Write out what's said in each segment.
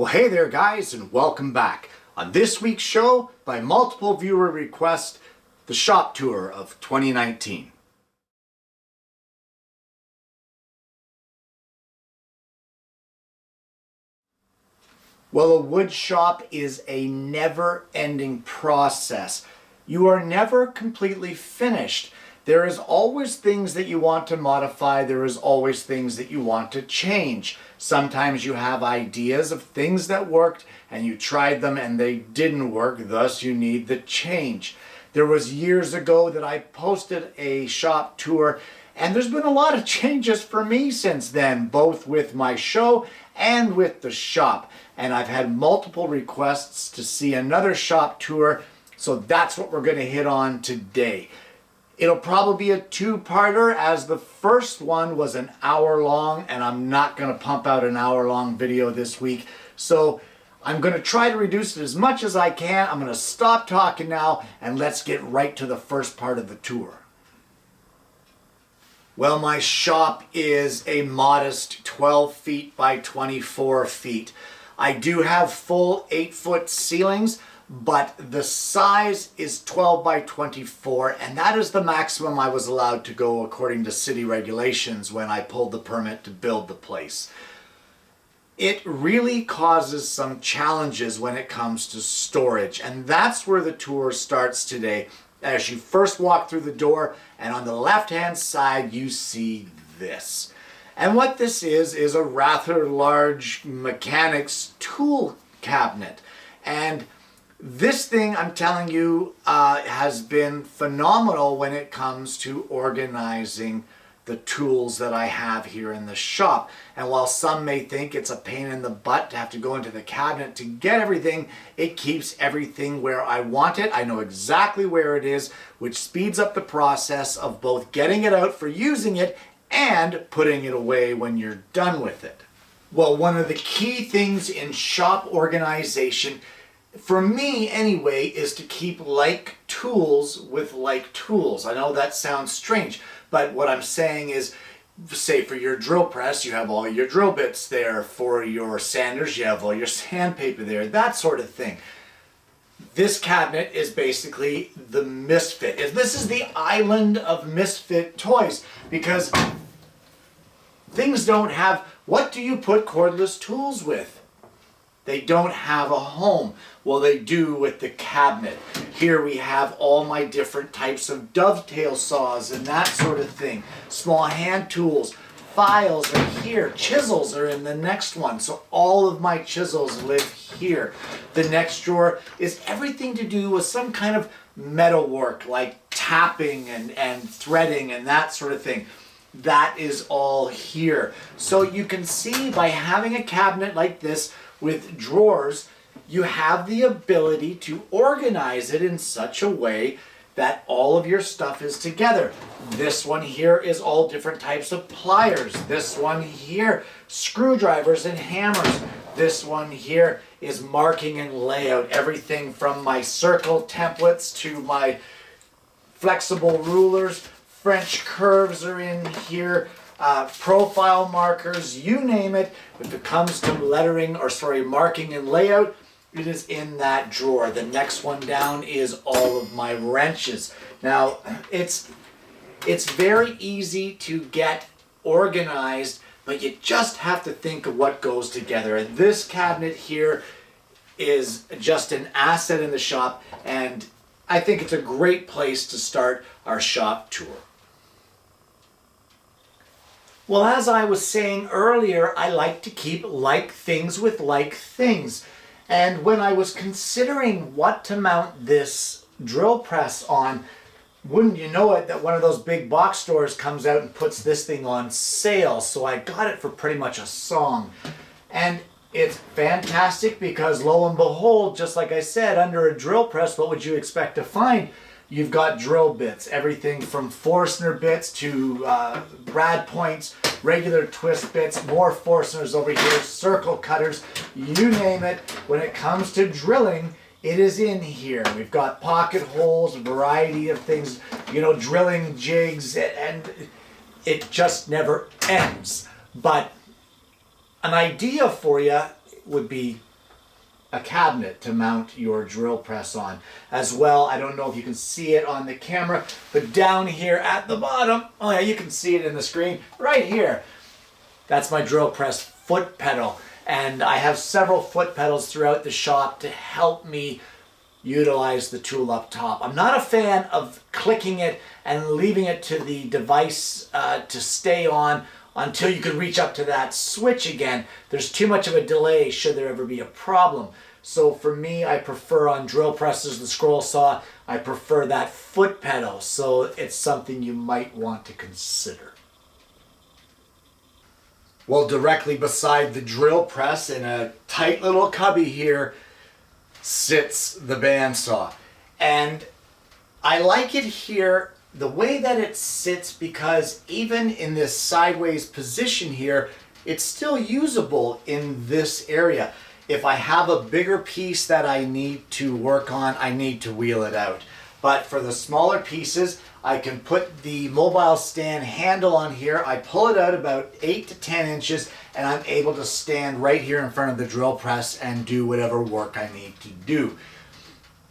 Well, hey there guys, and welcome back. On this week's show, by multiple viewer request, the shop tour of 2019. Well, a wood shop is a never-ending process. You are never completely finished. There is always things that you want to modify. There is always things that you want to change. Sometimes you have ideas of things that worked and you tried them and they didn't work, thus you need the change. There was years ago that I posted a shop tour and there's been a lot of changes for me since then, both with my show and with the shop. And I've had multiple requests to see another shop tour, so that's what we're going to hit on today. It'll probably be a two-parter, as the first one was an hour long and I'm not going to pump out an hour-long video this week. So I'm going to try to reduce it as much as I can. I'm going to stop talking now and let's get right to the first part of the tour. Well, my shop is a modest 12 feet by 24 feet. I do have full 8-foot ceilings, but the size is 12 by 24, and that is the maximum I was allowed to go according to city regulations when I pulled the permit to build the place. It really causes some challenges when it comes to storage, and that's where the tour starts today. As you first walk through the door, and on the left-hand side you see this. And what this is a rather large mechanics tool cabinet. And this thing, I'm telling you, has been phenomenal when it comes to organizing the tools that I have here in the shop. And while some may think it's a pain in the butt to have to go into the cabinet to get everything, it keeps everything where I want it. I know exactly where it is, which speeds up the process of both getting it out for using it and putting it away when you're done with it. Well, one of the key things in shop organization, for me anyway, is to keep like tools with like tools. I know that sounds strange, but what I'm saying is, say for your drill press, you have all your drill bits there. For your sanders, you have all your sandpaper there, that sort of thing. This cabinet is basically the misfit. This is the island of misfit toys, because things don't have, what do you put cordless tools with? They don't have a home. Well, they do with the cabinet. Here we have all my different types of dovetail saws and that sort of thing. Small hand tools. Files are here. Chisels are in the next one. So all of my chisels live here. The next drawer is everything to do with some kind of metalwork, like tapping and threading and that sort of thing. That is all here. So you can see, by having a cabinet like this with drawers, you have the ability to organize it in such a way that all of your stuff is together. This one here is all different types of pliers. This one here, screwdrivers and hammers. This one here is marking and layout. Everything from my circle templates to my flexible rulers. French curves are in here. Profile markers, you name it. If it comes to lettering, or sorry, marking and layout, it is in that drawer. The next one down is all of my wrenches. Now, it's very easy to get organized, but you just have to think of what goes together. And this cabinet here is just an asset in the shop, and I think it's a great place to start our shop tour. Well, as I was saying earlier, I like to keep like things with like things. And when I was considering what to mount this drill press on, wouldn't you know it that one of those big box stores comes out and puts this thing on sale. So I got it for pretty much a song. And it's fantastic because, lo and behold, just like I said, under a drill press, what would you expect to find? You've got drill bits, everything from Forstner bits to brad points, regular twist bits, more Forstners over here, circle cutters, you name it. When it comes to drilling, it is in here. We've got pocket holes, a variety of things, you know, drilling jigs, and it just never ends. But an idea for you would be a cabinet to mount your drill press on. As well, I don't know if you can see it on the camera, but down here at the bottom, oh yeah, you can see it in the screen, right here. That's my drill press foot pedal. And I have several foot pedals throughout the shop to help me utilize the tool up top. I'm not a fan of clicking it and leaving it to the device to stay on until you can reach up to that switch again. There's too much of a delay should there ever be a problem. So for me, I prefer on drill presses, the scroll saw, I prefer that foot pedal. So it's something you might want to consider. Well, directly beside the drill press in a tight little cubby here sits the bandsaw. And I like it here the way that it sits because even in this sideways position here, it's still usable in this area. If I have a bigger piece that I need to work on, I need to wheel it out. But for the smaller pieces, I can put the mobile stand handle on here. I pull it out about 8 to 10 inches and I'm able to stand right here in front of the drill press and do whatever work I need to do.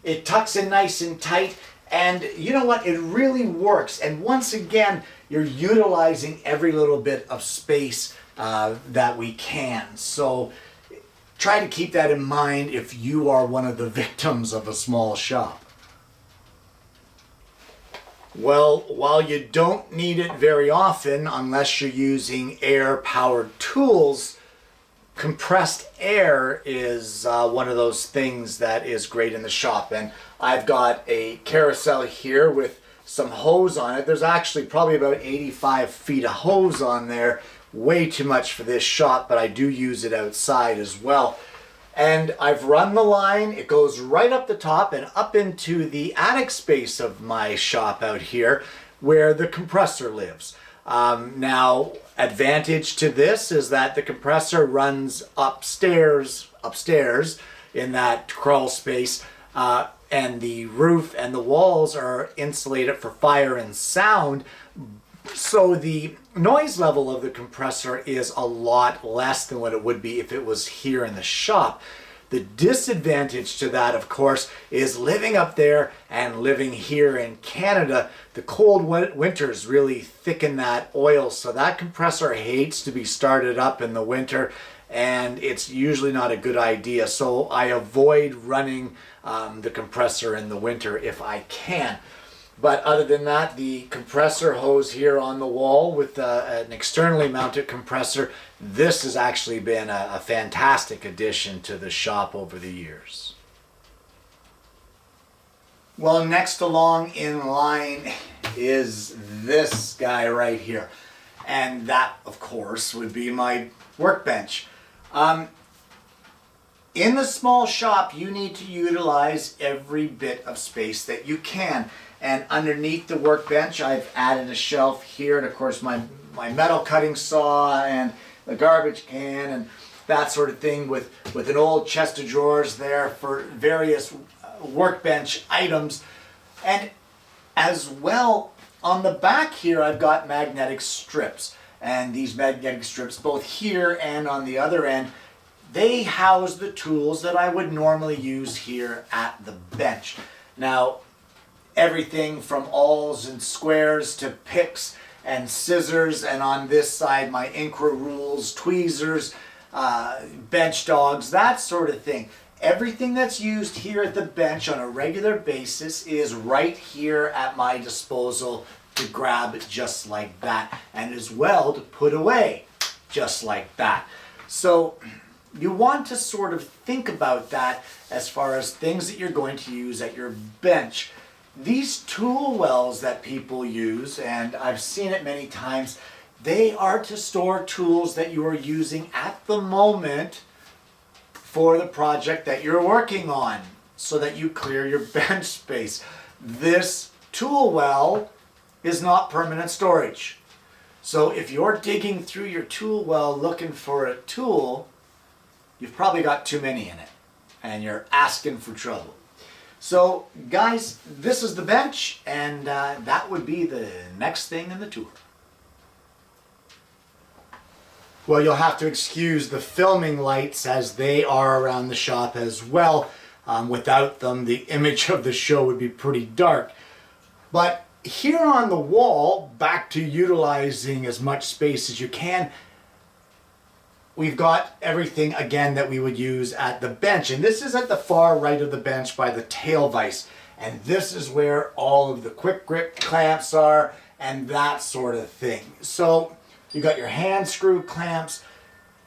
It tucks in nice and tight, and you know what? It really works. And once again, you're utilizing every little bit of space that we can. So try to keep that in mind if you are one of the victims of a small shop. Well, while you don't need it very often, unless you're using air-powered tools, compressed air is one of those things that is great in the shop. And I've got a carousel here with some hose on it. There's actually probably about 85 feet of hose on there. Way too much for this shop, but I do use it outside as well. And I've run the line, it goes right up the top and up into the attic space of my shop out here where the compressor lives. Now, advantage to this is that the compressor runs upstairs in that crawl space, and the roof and the walls are insulated for fire and sound. So the noise level of the compressor is a lot less than what it would be if it was here in the shop. The disadvantage to that, of course, is living up there and living here in Canada. The cold winters really thicken that oil, so that compressor hates to be started up in the winter, and it's usually not a good idea. So I avoid running the compressor in the winter if I can. But other than that, the compressor hose here on the wall with an externally mounted compressor, this has actually been a fantastic addition to the shop over the years. Well, next along in line is this guy right here. And that, of course, would be my workbench. In the small shop, you need to utilize every bit of space that you can. And underneath the workbench, I've added a shelf here, and of course my metal cutting saw and the garbage can and that sort of thing with an old chest of drawers there for various workbench items. And as well, on the back here, I've got magnetic strips. And these magnetic strips, both here and on the other end, they house the tools that I would normally use here at the bench. Now, everything from awls and squares to picks and scissors, and on this side my Incra rules, tweezers, bench dogs, that sort of thing. Everything that's used here at the bench on a regular basis is right here at my disposal to grab just like that, and as well to put away just like that. So you want to sort of think about that as far as things that you're going to use at your bench. These tool wells that people use, and I've seen it many times, they are to store tools that you are using at the moment for the project that you're working on so that you clear your bench space. This tool well is not permanent storage. So if you're digging through your tool well looking for a tool, you've probably got too many in it and you're asking for trouble. So guys, this is the bench, and that would be the next thing in the tour. Well, you'll have to excuse the filming lights as they are around the shop as well. Without them, the image of the show would be pretty dark. But here on the wall, back to utilizing as much space as you can, we've got everything again that we would use at the bench. And this is at the far right of the bench by the tail vise. And this is where all of the quick grip clamps are and that sort of thing. So you got your hand screw clamps.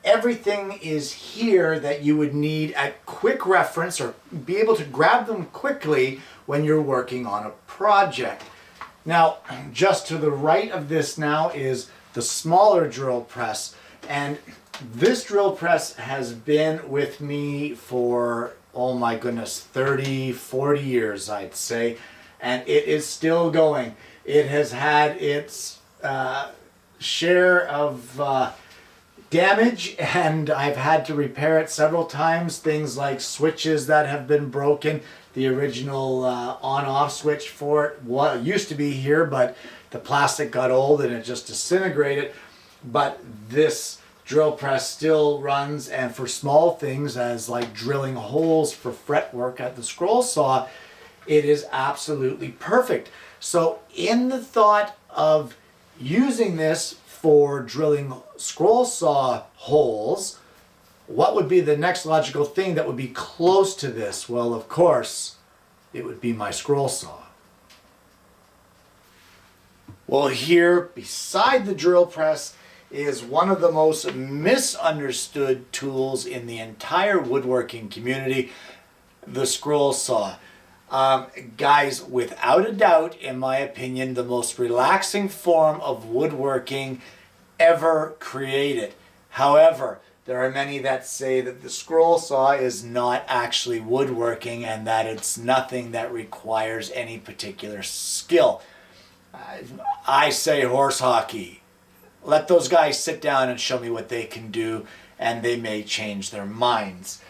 Everything is here that you would need at quick reference or be able to grab them quickly when you're working on a project. Now, just to the right of this now is the smaller drill press. And this drill press has been with me for, oh my goodness, 30, 40 years, I'd say. And it is still going. It has had its share of damage, and I've had to repair it several times. Things like switches that have been broken. The original on-off switch for it used to be here, but the plastic got old and it just disintegrated. But this drill press still runs, and for small things as like drilling holes for fretwork at the scroll saw, it is absolutely perfect. So in the thought of using this for drilling scroll saw holes, what would be the next logical thing that would be close to this? Well, of course, it would be my scroll saw. Well, here beside the drill press is one of the most misunderstood tools in the entire woodworking community, the scroll saw. Guys, without a doubt, in my opinion, the most relaxing form of woodworking ever created. However, there are many that say that the scroll saw is not actually woodworking and that it's nothing that requires any particular skill. I say horse hockey. Let those guys sit down and show me what they can do, and they may change their minds.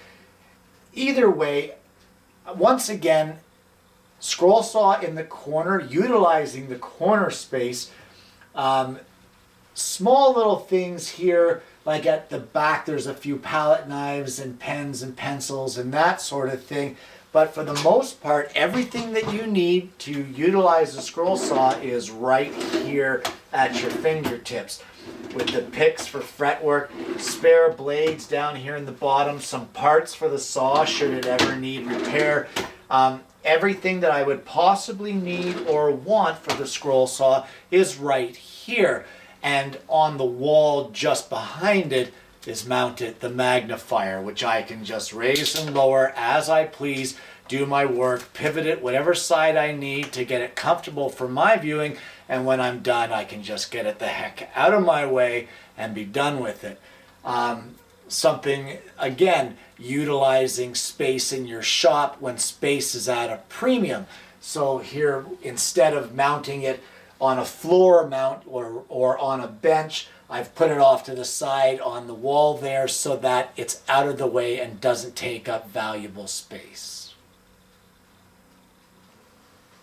Either way, once again, scroll saw in the corner, utilizing the corner space. Small little things here, like at the back there's a few palette knives and pens and pencils and that sort of thing. But for the most part, everything that you need to utilize the scroll saw is right here at your fingertips. With the picks for fretwork, spare blades down here in the bottom, some parts for the saw should it ever need repair. Everything that I would possibly need or want for the scroll saw is right here. And on the wall just behind it is mounted the magnifier, which I can just raise and lower as I please, do my work, pivot it whatever side I need to get it comfortable for my viewing, and when I'm done I can just get it the heck out of my way and be done with it. Something, again, utilizing space in your shop when space is at a premium. So here, instead of mounting it on a floor mount or on a bench, I've put it off to the side on the wall there so that it's out of the way and doesn't take up valuable space.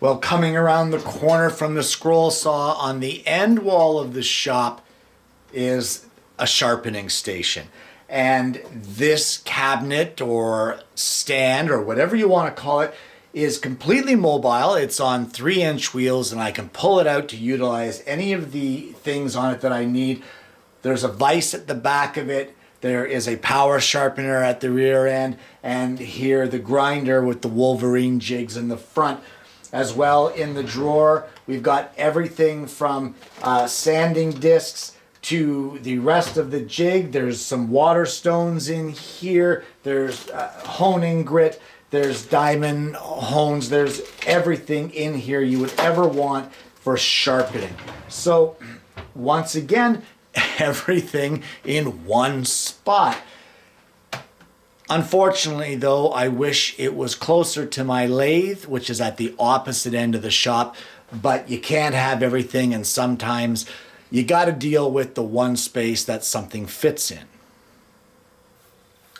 Well, coming around the corner from the scroll saw on the end wall of the shop is a sharpening station. And this cabinet or stand or whatever you want to call it is completely mobile. It's on 3-inch wheels and I can pull it out to utilize any of the things on it that I need. There's a vise at the back of it. There is a power sharpener at the rear end, and here the grinder with the Wolverine jigs in the front. As well, in the drawer, we've got everything from sanding discs to the rest of the jig. There's some water stones in here. There's honing grit. There's diamond hones. There's everything in here you would ever want for sharpening. So once again, everything in one spot. Unfortunately, though, I wish it was closer to my lathe, which is at the opposite end of the shop, but you can't have everything, and sometimes you got to deal with the one space that something fits in.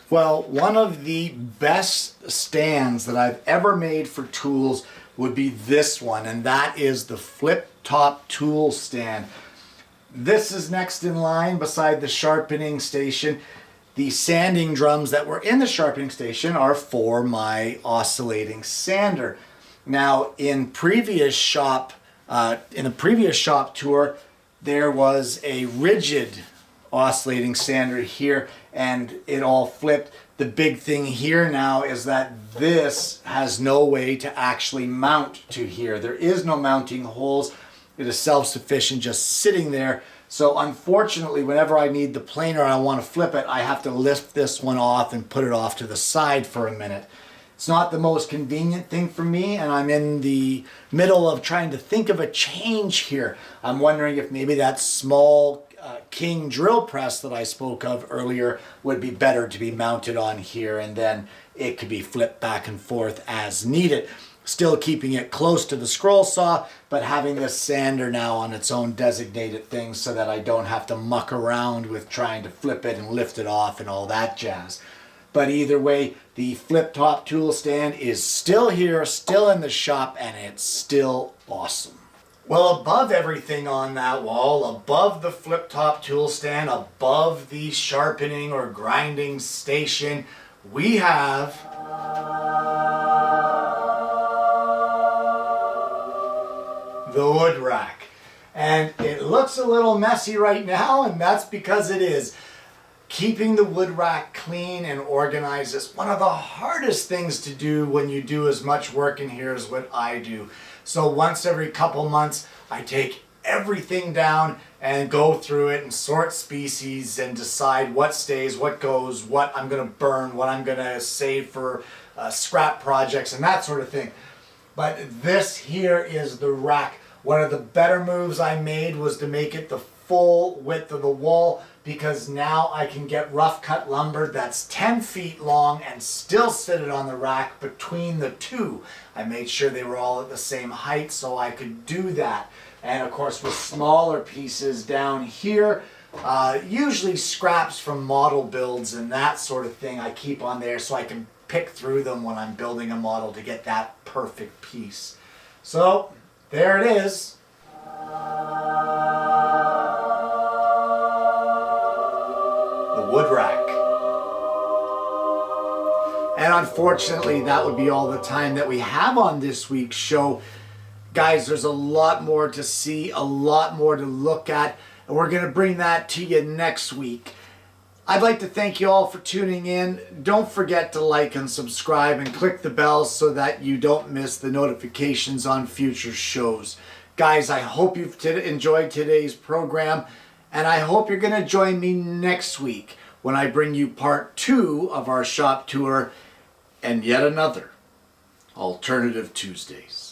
Well, one of the best stands that I've ever made for tools would be this one, and that is the flip top tool stand. This is next in line beside the sharpening station. The sanding drums that were in the sharpening station are for my oscillating sander. Now, in the previous shop tour, there was a rigid oscillating sander here, and it all flipped. The big thing here now is that this has no way to actually mount to here. There is no mounting holes. It is self-sufficient, just sitting there. So unfortunately, whenever I need the planer and I want to flip it, I have to lift this one off and put it off to the side for a minute. It's not the most convenient thing for me, and I'm in the middle of trying to think of a change here. I'm wondering if maybe that small King drill press that I spoke of earlier would be better to be mounted on here, and then it could be flipped back and forth as needed. Still keeping it close to the scroll saw, but having this sander now on its own designated thing so that I don't have to muck around with trying to flip it and lift it off and all that jazz. But either way, the flip top tool stand is still here, still in the shop, and it's still awesome. Well, above everything on that wall, above the flip top tool stand, above the sharpening or grinding station, we have the wood rack. And it looks a little messy right now, and that's because it is. Keeping the wood rack clean and organized is one of the hardest things to do when you do as much work in here as what I do. So once every couple months, I take everything down and go through it and sort species and decide what stays, what goes, what I'm going to burn, what I'm going to save for scrap projects and that sort of thing. But this here is the rack. One of the better moves I made was to make it the full width of the wall, because now I can get rough cut lumber that's 10 feet long and still sit it on the rack between the two. I made sure they were all at the same height so I could do that. And of course with smaller pieces down here, usually scraps from model builds and that sort of thing I keep on there so I can pick through them when I'm building a model to get that perfect piece. So there it is. Wood rack. And unfortunately, that would be all the time that we have on this week's show. Guys, there's a lot more to see, a lot more to look at, and we're going to bring that to you next week. I'd like to thank you all for tuning in. Don't forget to like and subscribe and click the bell so that you don't miss the notifications on future shows. Guys, I hope you've enjoyed today's program, and I hope you're going to join me next week when I bring you part 2 of our shop tour and yet another Alternative Tuesdays.